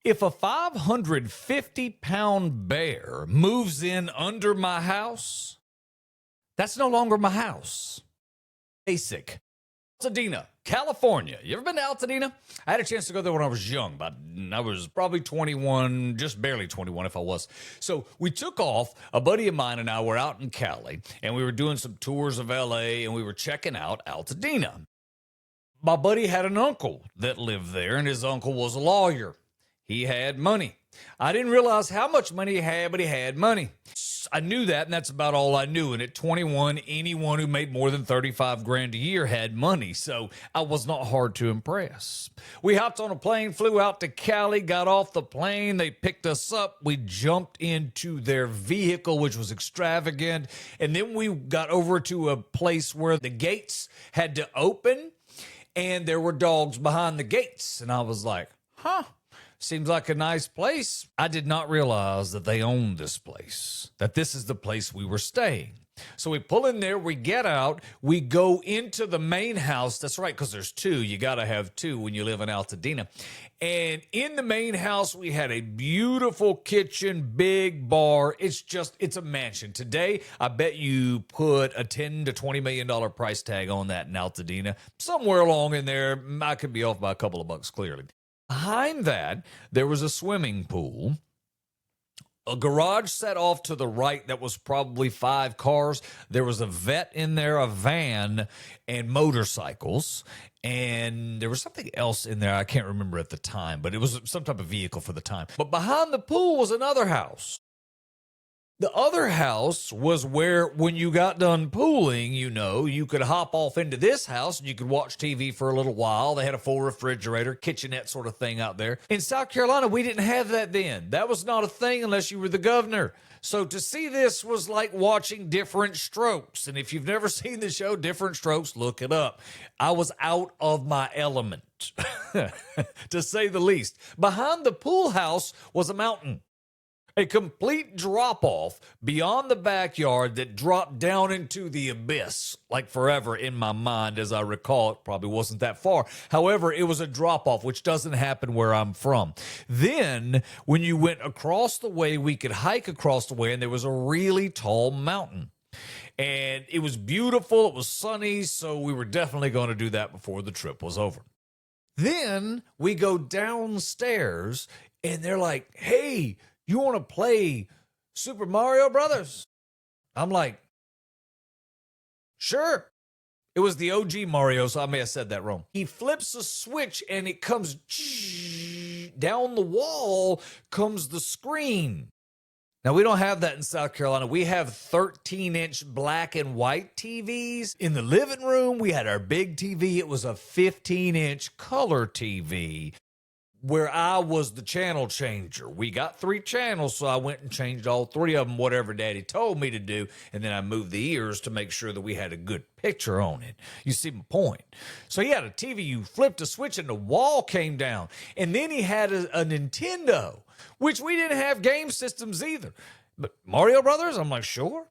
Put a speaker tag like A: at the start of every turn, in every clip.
A: If a 550-pound bear moves in under my house, that's no longer my house. Basic. Altadena, California. You ever been to Altadena? I had a chance to go there when I was young, but I was probably 21, just barely 21 if I was. So we took off. A buddy of mine and I were out in Cali, and we were doing some tours of LA, and we were checking out Altadena. My buddy had an uncle that lived there, and his uncle was a lawyer. He had money. I didn't realize how much money he had, but he had money. I knew that, and that's about all I knew. And at 21, anyone who made more than 35 grand a year had money, so I was not hard to impress. We hopped on a plane, flew out to Cali, got off the plane. They picked us up. We jumped into their vehicle, which was extravagant, and then we got over to a place where the gates had to open, and there were dogs behind the gates. And I was like, huh. Seems like a nice place. I did not realize that they owned this place, that this is the place we were staying. So we pull in there, we get out, we go into the main house. That's right, because there's two. You got to have two when you live in Altadena. And in the main house, we had a beautiful kitchen, big bar. It's a mansion. Today, I bet you put a $10 to $20 million price tag on that in Altadena. Somewhere along in there, I could be off by a couple of bucks, clearly. Behind that, there was a swimming pool, a garage set off to the right that was probably 5 cars. There was a vet in there, a van, and motorcycles. And there was something else in there I can't remember at the time, but it was some type of vehicle for the time. But behind the pool was another house. The other house was where, when you got done pooling, you could hop off into this house and you could watch TV for a little while. They had a full refrigerator, kitchenette sort of thing out there. In South Carolina, we didn't have that then. That was not a thing unless you were the governor. So to see this was like watching Different Strokes. And if you've never seen the show Different Strokes, look it up. I was out of my element, to say the least. Behind the pool house was a mountain. A complete drop-off beyond the backyard that dropped down into the abyss, like forever in my mind, as I recall. It probably wasn't that far. However, it was a drop-off, which doesn't happen where I'm from. Then, when you went across the way, we could hike across the way, and there was a really tall mountain. And it was beautiful. It was sunny, so we were definitely going to do that before the trip was over. Then, we go downstairs, and they're like, hey, you want to play Super Mario Brothers? I'm like, sure. It was the OG Mario, so I may have said that wrong. He flips a switch and it comes down the wall comes the screen. Now, we don't have that in South Carolina. We have 13-inch black and white TVs. In the living room, we had our big TV. It was a 15-inch color TV, where I was the channel changer. We got 3 channels, so I went and changed all 3 of them, whatever Daddy told me to do, and then I moved the ears to make sure that we had a good picture on it. You see my point? So he had a TV, you flipped a switch, and the wall came down. And then he had a Nintendo, which we didn't have game systems either. But Mario Brothers, I'm like, sure.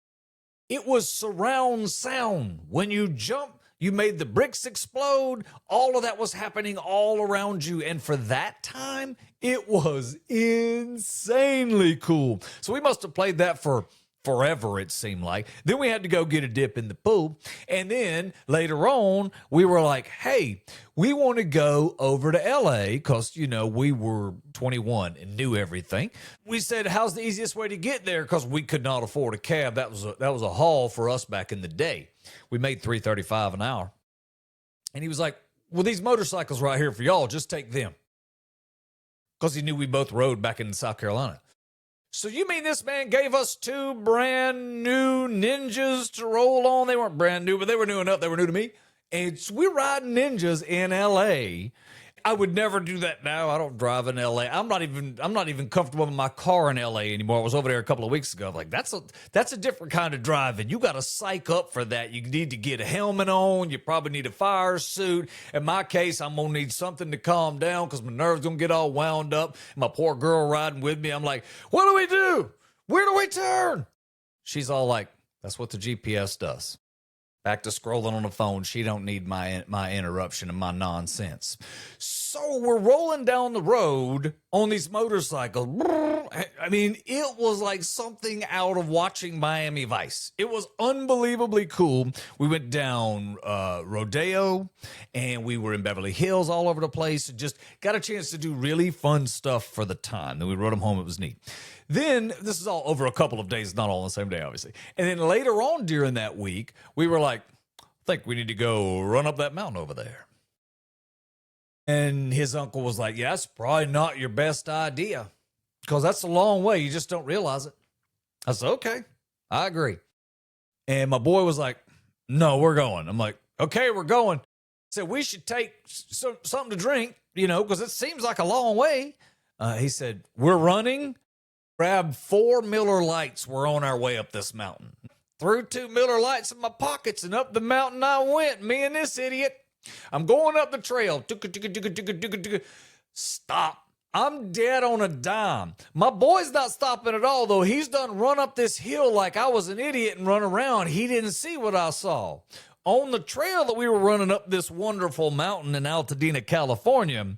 A: It was surround sound. When you jump, you made the bricks explode. All of that was happening all around you. And for that time, it was insanely cool. So we must have played that for forever, it seemed like. Then we had to go get a dip in the pool. And then later on, we were like, hey, we want to go over to LA because, we were 21 and knew everything. We said, how's the easiest way to get there? Because we could not afford a cab. That was a haul for us back in the day. We made $3.35 an hour. And he was like, well, these motorcycles right here for y'all, just take them. Because he knew we both rode back in South Carolina. So you mean this man gave us 2 brand new Ninjas to roll on? They weren't brand new, but they were new enough. They were new to me. And so we're riding Ninjas in L.A. I would never do that now. I don't drive in L.A. I'm not even comfortable in my car in L.A. anymore. I was over there a couple of weeks ago. I'm like, that's a different kind of driving. You got to psych up for that. You need to get a helmet on. You probably need a fire suit. In my case, I'm going to need something to calm down because my nerves going to get all wound up. My poor girl riding with me. I'm like, what do we do? Where do we turn? She's all like, that's what the GPS does. Back to scrolling on the phone. She don't need my interruption and my nonsense. So we're rolling down the road, on these motorcycles. I mean, it was like something out of watching Miami Vice. It was unbelievably cool. We went down Rodeo, and we were in Beverly Hills all over the place. Just got a chance to do really fun stuff for the time. Then we rode them home. It was neat. Then, this is all over a couple of days, not all on the same day, obviously. And then later on during that week, we were like, I think we need to go run up that mountain over there. And his uncle was like, yeah, that's probably not your best idea because that's a long way. You just don't realize it. I said, okay, I agree. And my boy was like, no, we're going. I'm like, okay, we're going. I said, we should take something to drink, because it seems like a long way. He said, we're running. Grab 4 Miller Lights. We're on our way up this mountain. Threw 2 Miller Lights in my pockets and up the mountain I went. Me and this idiot. I'm going up the trail. Stop. I'm dead on a dime. My boy's not stopping at all, though. He's done run up this hill like I was an idiot and run around. He didn't see what I saw. On the trail that we were running up this wonderful mountain in Altadena, California,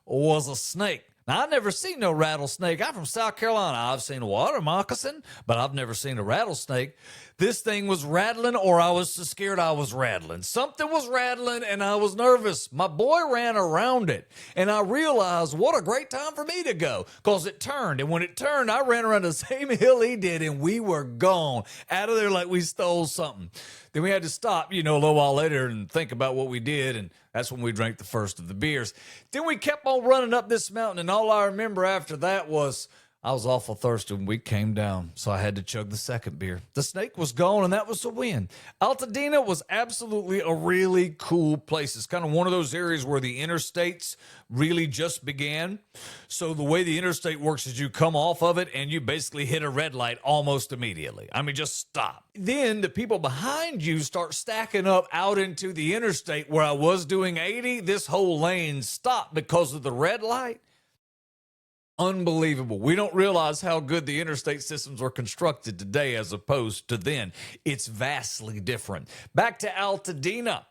A: was a snake. Now, I've never seen no rattlesnake. I'm from South Carolina. I've seen a water moccasin, but I've never seen a rattlesnake. This thing was rattling, or I was so scared I was rattling. Something was rattling, and I was nervous. My boy ran around it, and I realized what a great time for me to go, because it turned. And when it turned, I ran around the same hill he did, and we were gone out of there like we stole something. Then we had to stop, a little while later and think about what we did, and that's when we drank the first of the beers. Then we kept on running up this mountain, and all I remember after that was I was awful thirsty when we came down, so I had to chug the second beer. The snake was gone, and that was a win. Altadena was absolutely a really cool place. It's kind of one of those areas where the interstates really just began. So the way the interstate works is you come off of it, and you basically hit a red light almost immediately. I mean, just stop. Then the people behind you start stacking up out into the interstate where I was doing 80. This whole lane stopped because of the red light. Unbelievable. We don't realize how good the interstate systems are constructed today as opposed to then. It's vastly different. Back to Altadena.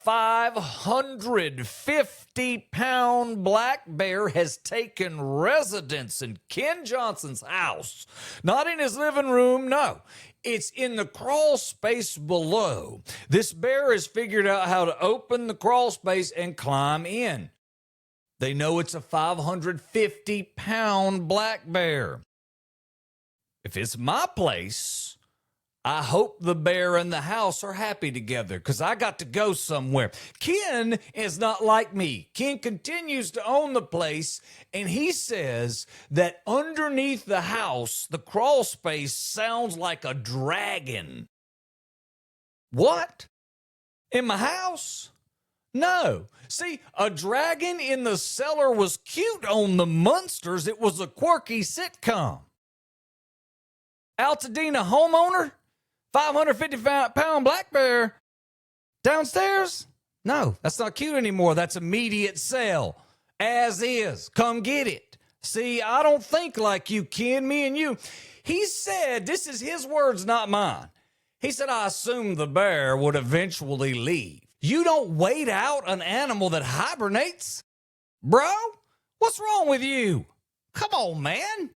A: 550-pound black bear has taken residence in Ken Johnson's house. Not in his living room, no. It's in the crawl space below. This bear has figured out how to open the crawl space and climb in. They know it's a 550-pound black bear. If it's my place, I hope the bear and the house are happy together because I got to go somewhere. Ken is not like me. Ken continues to own the place, and he says that underneath the house, the crawl space sounds like a dragon. What? In my house? No. See, a dragon in the cellar was cute on the Munsters. It was a quirky sitcom. Altadena homeowner, 550-pound black bear downstairs? No, that's not cute anymore. That's immediate sell. As is. Come get it. See, I don't think like you, Ken, me and you. He said, this is his words, not mine. He said, I assumed the bear would eventually leave. You don't wait out an animal that hibernates? Bro, what's wrong with you? Come on, man.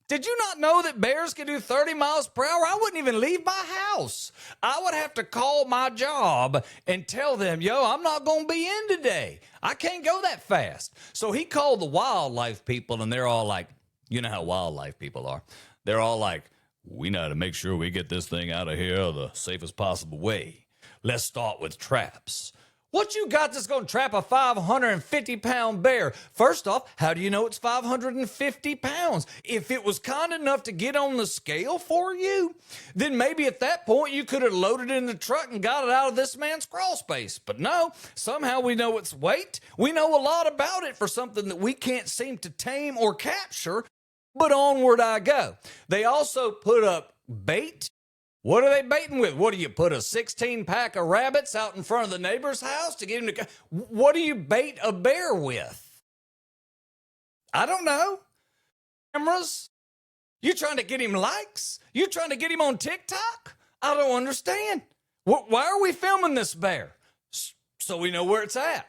A: Did you not know that bears can do 30 miles per hour? I wouldn't even leave my house. I would have to call my job and tell them, yo, I'm not going to be in today. I can't go that fast. So he called the wildlife people, and they're all like, you know how wildlife people are. They're all like, we know how to make sure we get this thing out of here the safest possible way. Let's start with traps. What you got that's going to trap a 550-pound bear? First off, how do you know it's 550 pounds? If it was kind enough to get on the scale for you, then maybe at that point you could have loaded it in the truck and got it out of this man's crawl space. But no, somehow we know its weight. We know a lot about it for something that we can't seem to tame or capture, but onward I go. They also put up bait. What are they baiting with? What do you put a 16-pack of rabbits out in front of the neighbor's house to get him to... What do you bait a bear with? I don't know. Cameras? You trying to get him likes? You trying to get him on TikTok? I don't understand. Why are we filming this bear? So we know where it's at.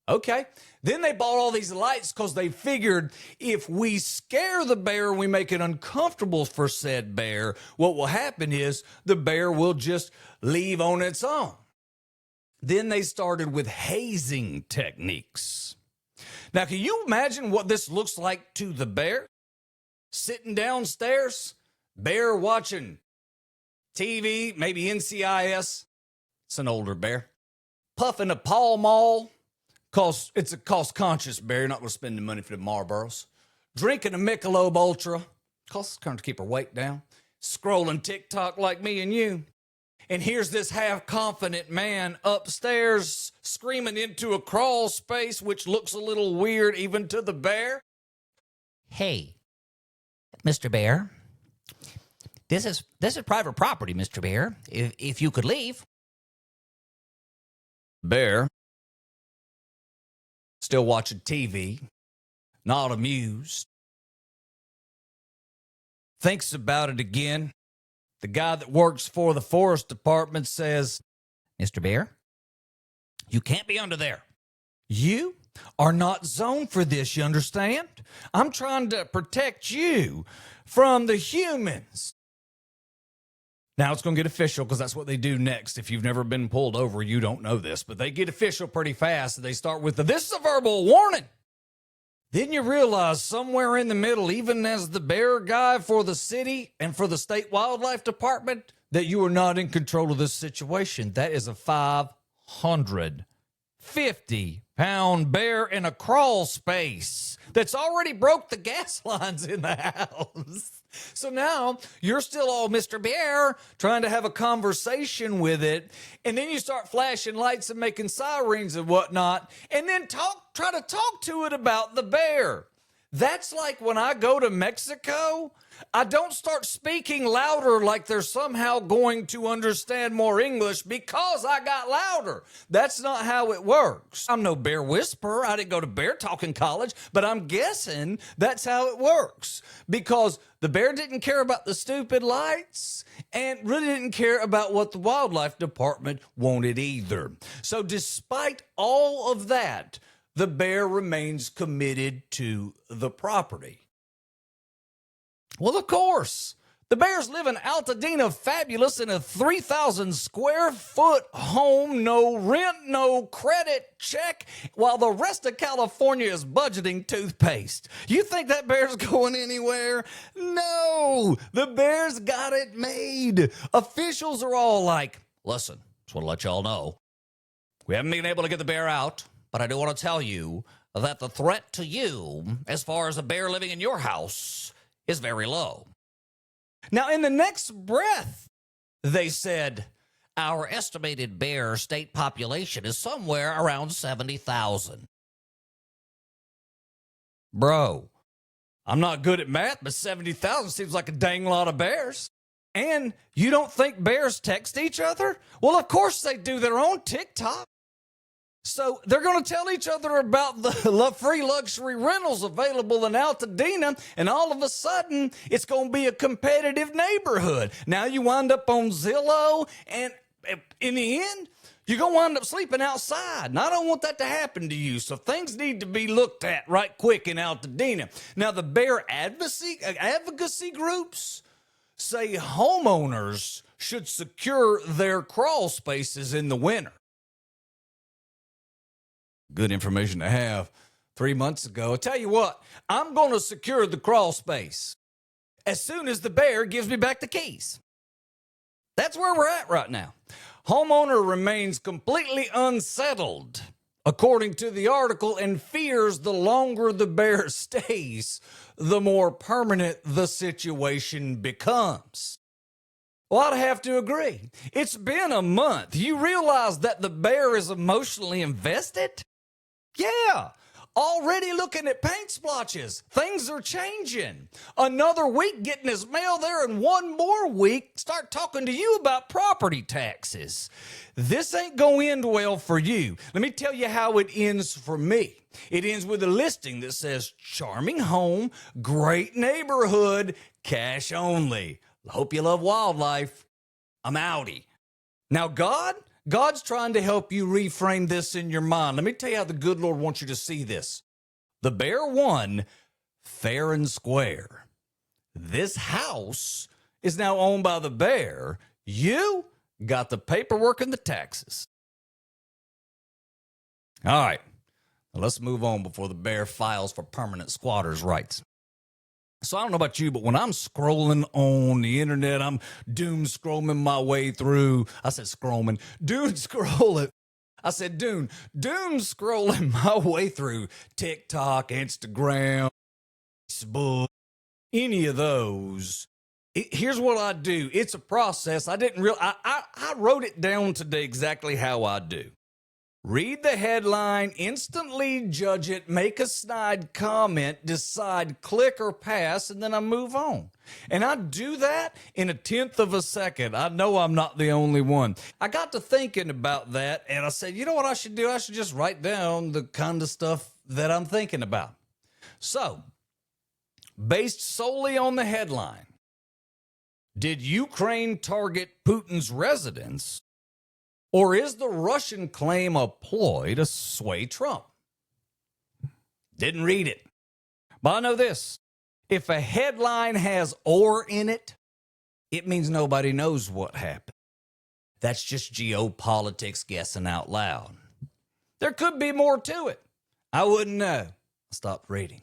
A: Okay. Then they bought all these lights because they figured if we scare the bear, we make it uncomfortable for said bear, what will happen is the bear will just leave on its own. Then they started with hazing techniques. Now, can you imagine what this looks like to the bear? Sitting downstairs, bear watching TV, maybe NCIS. It's an older bear. Puffing a Pall Mall. Cause it's a cost-conscious bear. You're not going to spend the money for the Marlboros. Drinking a Michelob Ultra. Cause it's kind of keep her weight down. Scrolling TikTok like me and you. And here's this half-confident man upstairs screaming into a crawl space, which looks a little weird even to the bear.
B: Hey, Mr. Bear. This is private property, Mr. Bear. If you could leave.
A: Bear, still watching TV, not amused. Thinks about it again. The guy that works for the forest department says,
B: Mr. Bear, you can't be under there.
A: you are not zoned for this, you understand? I'm trying to protect you from the humans. Now it's going to get official because that's what they do next. If you've never been pulled over, you don't know this, but they get official pretty fast. They start with this is a verbal warning. Then you realize somewhere in the middle, even as the bear guy for the city and for the state wildlife department, that you are not in control of this situation. That is a 550-pound bear in a crawl space that's already broke the gas lines in the house. So now you're still all Mr. Bear trying to have a conversation with it. And then you start flashing lights and making sirens and whatnot. And then try to talk to it about the bear. That's like when I go to Mexico, I don't start speaking louder like they're somehow going to understand more English because I got louder. That's not how it works. I'm no bear whisperer. I didn't go to bear talking college, but I'm guessing that's how it works because the bear didn't care about the stupid lights and really didn't care about what the wildlife department wanted either. So despite all of that, the bear remains committed to the property. Well, of course, the bears live in Altadena fabulous in a 3,000 square foot home, no rent, no credit check, while the rest of California is budgeting toothpaste. You think that bear's going anywhere? No, the bear's got it made. Officials are all like, listen, just want to let y'all know, we haven't been able to get the bear out. But I do want to tell you that the threat to you, as far as a bear living in your house, is very low. Now, in the next breath, they said, our estimated bear state population is somewhere around 70,000. Bro, I'm not good at math, but 70,000 seems like a dang lot of bears. And you don't think bears text each other? Well, of course they do. Their own TikTok. So they're going to tell each other about the free luxury rentals available in Altadena, and all of a sudden, it's going to be a competitive neighborhood. Now you wind up on Zillow, and in the end, you're going to wind up sleeping outside. And I don't want that to happen to you, so things need to be looked at right quick in Altadena. Now, the bear advocacy groups say homeowners should secure their crawl spaces in the winter. Good information to have 3 months ago. I'll tell you what, I'm going to secure the crawl space as soon as the bear gives me back the keys. That's where we're at right now. Homeowner remains completely unsettled, according to the article, and fears the longer the bear stays, the more permanent the situation becomes. Well, I'd have to agree. It's been a month. You realize that the bear is emotionally invested? Yeah, already looking at paint splotches. Things are changing. Another week getting his mail there, and one more week start talking to you about property taxes. This ain't going to end well for you. Let me tell you how it ends for me. It ends with a listing that says, charming home, great neighborhood, cash only. Hope you love wildlife. I'm outie. Now, God God's trying to help you reframe this in your mind. Let me tell you how the good Lord wants you to see this. The bear won fair and square. This house is now owned by the bear. You got the paperwork and the taxes. All right, now let's move on before the bear files for permanent squatters' rights. So I don't know about you, but when I'm scrolling on the internet, I'm doom scrolling my way through. I said scrolling, doom scrolling. I said doom scrolling my way through TikTok, Instagram, Facebook, any of those. Here's what I do. It's a process. I wrote it down today exactly how I do. Read the headline, instantly judge it, make a snide comment, decide click or pass, and then I move on. And I do that in a tenth of a second. I know I'm not the only one. I got to thinking about that, and I said, you know what I should do? I should just write down the kind of stuff that I'm thinking about. So, based solely on the headline, did Ukraine target Putin's residence? Or is the Russian claim a ploy to sway Trump? Didn't read it. But I know this. If a headline has "or" in it, it means nobody knows what happened. That's just geopolitics guessing out loud. There could be more to it. I wouldn't know. I stopped reading.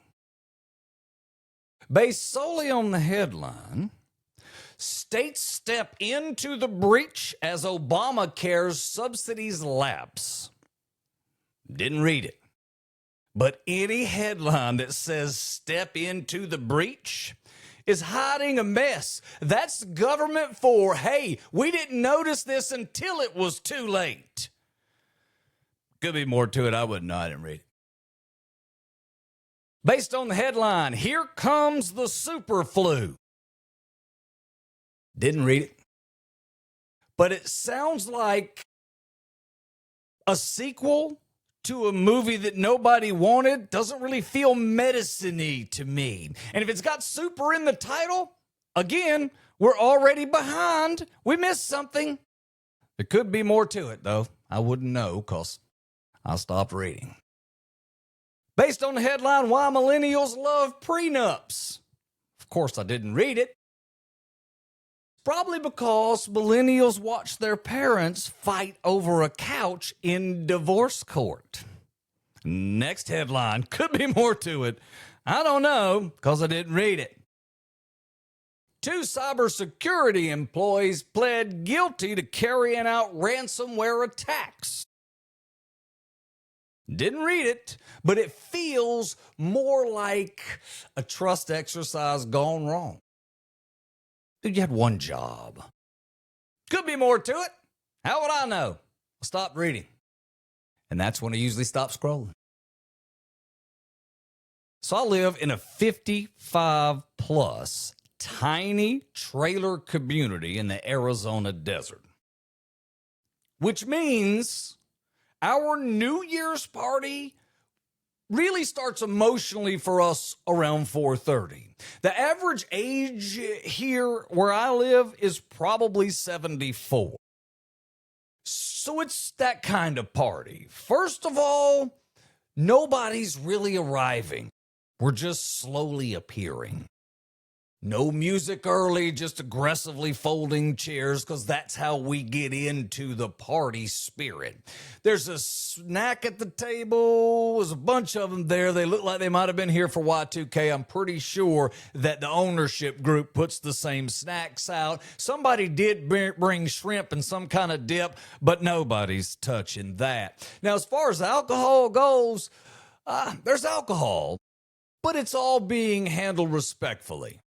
A: Based solely on the headline, states step into the breach as Obamacare's subsidies lapse. Didn't read it. But any headline that says step into the breach is hiding a mess. That's government for, hey, we didn't notice this until it was too late. Could be more to it. I didn't read it. Based on the headline, here comes the super flu. Didn't read it. But it sounds like a sequel to a movie that nobody wanted. Doesn't really feel medicine-y to me. And if it's got super in the title, again, we're already behind. We missed something. There could be more to it, though. I wouldn't know because I stopped reading. Based on the headline, why millennials love prenups. Of course, I didn't read it. Probably because millennials watch their parents fight over a couch in divorce court. Next headline, could be more to it. I don't know because I didn't read it. 2 cybersecurity employees pled guilty to carrying out ransomware attacks. Didn't read it, but it feels more like a trust exercise gone wrong. Dude, you had one job. Could be more to it. How would I know? I stopped reading. And that's when I usually stop scrolling. So I live in a 55-plus tiny trailer community in the Arizona desert. Which means our New Year's party really starts emotionally for us around 4:30. The average age here where I live is probably 74. So it's that kind of party. First of all, nobody's really arriving. We're just slowly appearing. No music early, just aggressively folding chairs because that's how we get into the party spirit. There's a snack at the table. There's a bunch of them there. They look like they might have been here for Y2K. I'm pretty sure that the ownership group puts the same snacks out. Somebody did bring shrimp and some kind of dip, but nobody's touching that. Now, as far as alcohol goes, there's alcohol, but it's all being handled respectfully.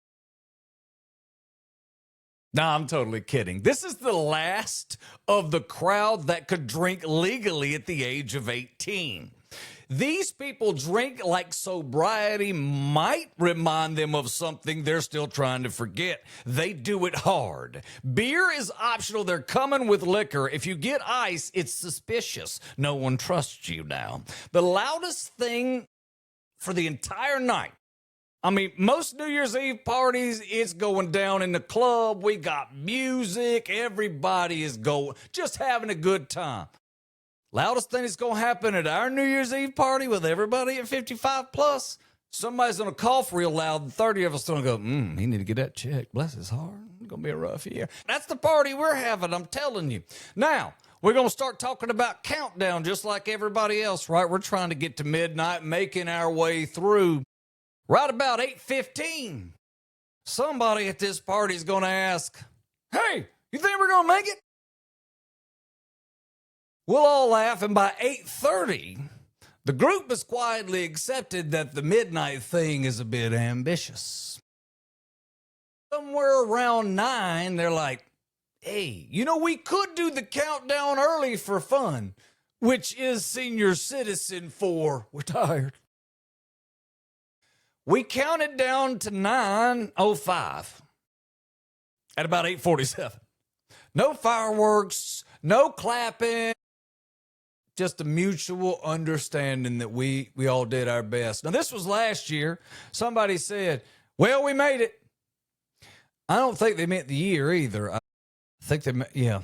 A: No, I'm totally kidding. This is the last of the crowd that could drink legally at the age of 18. These people drink like sobriety might remind them of something they're still trying to forget. They do it hard. Beer is optional. They're coming with liquor. If you get ice, it's suspicious. No one trusts you now. The loudest thing for the entire night I mean, most New Year's Eve parties, it's going down in the club. We got music. Everybody is going, just having a good time. Loudest thing that's going to happen at our New Year's Eve party with everybody at 55 plus, somebody's going to cough real loud and 30 of us going to go, he need to get that checked. Bless his heart. It's going to be a rough year. That's the party we're having, I'm telling you. Now, we're going to start talking about countdown just like everybody else, right? We're trying to get to midnight, making our way through. Right about 8:15, somebody at this party is going to ask, hey, you think we're going to make it? We'll all laugh, and by 8:30, the group has quietly accepted that the midnight thing is a bit ambitious. Somewhere around 9, they're like, hey, we could do the countdown early for fun, which is senior citizen for we're tired. We counted down to 9:05 at about 8:47. No fireworks, no clapping, just a mutual understanding that we all did our best. Now, this was last year. Somebody said, well, we made it. I don't think they meant the year either. I think they meant, yeah.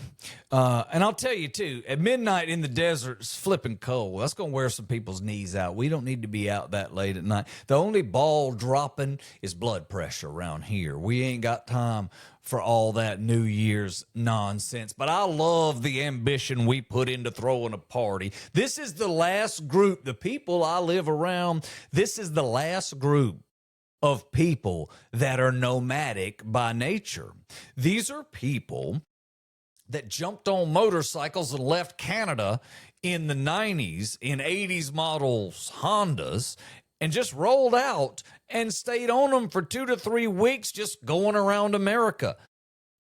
A: And I'll tell you, too, at midnight in the desert, it's flipping cold. That's going to wear some people's knees out. We don't need to be out that late at night. The only ball dropping is blood pressure around here. We ain't got time for all that New Year's nonsense. But I love the ambition we put into throwing a party. This is the last group, the people I live around, this is the last group of people that are nomadic by nature. These are people that jumped on motorcycles and left Canada in the 90s in 80s models Hondas and just rolled out and stayed on them for 2 to 3 weeks just going around America.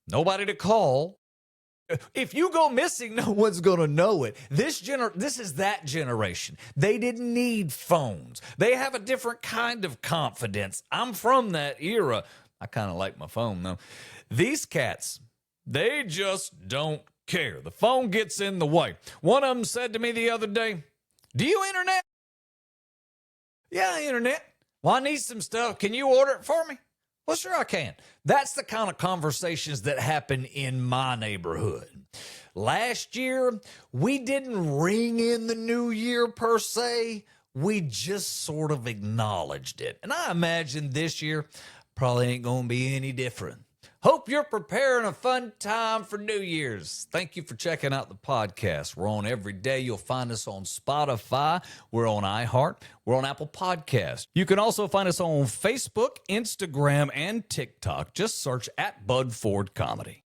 A: Nobody to call. If you go missing, no one's going to know it. This is that generation. They didn't need phones. They have a different kind of confidence. I'm from that era. I kind of like my phone, though. These cats, they just don't care. The phone gets in the way. One of them said to me the other day, do you internet? Yeah, internet. Well, I need some stuff. Can you order it for me? Well, sure I can. That's the kind of conversations that happen in my neighborhood. Last year, we didn't ring in the new year per se. We just sort of acknowledged it. And I imagine this year probably ain't going to be any different. Hope you're preparing a fun time for New Year's. Thank you for checking out the podcast. We're on every day. You'll find us on Spotify. We're on iHeart. We're on Apple Podcasts. You can also find us on Facebook, Instagram, and TikTok. Just search @Bud Ford Comedy.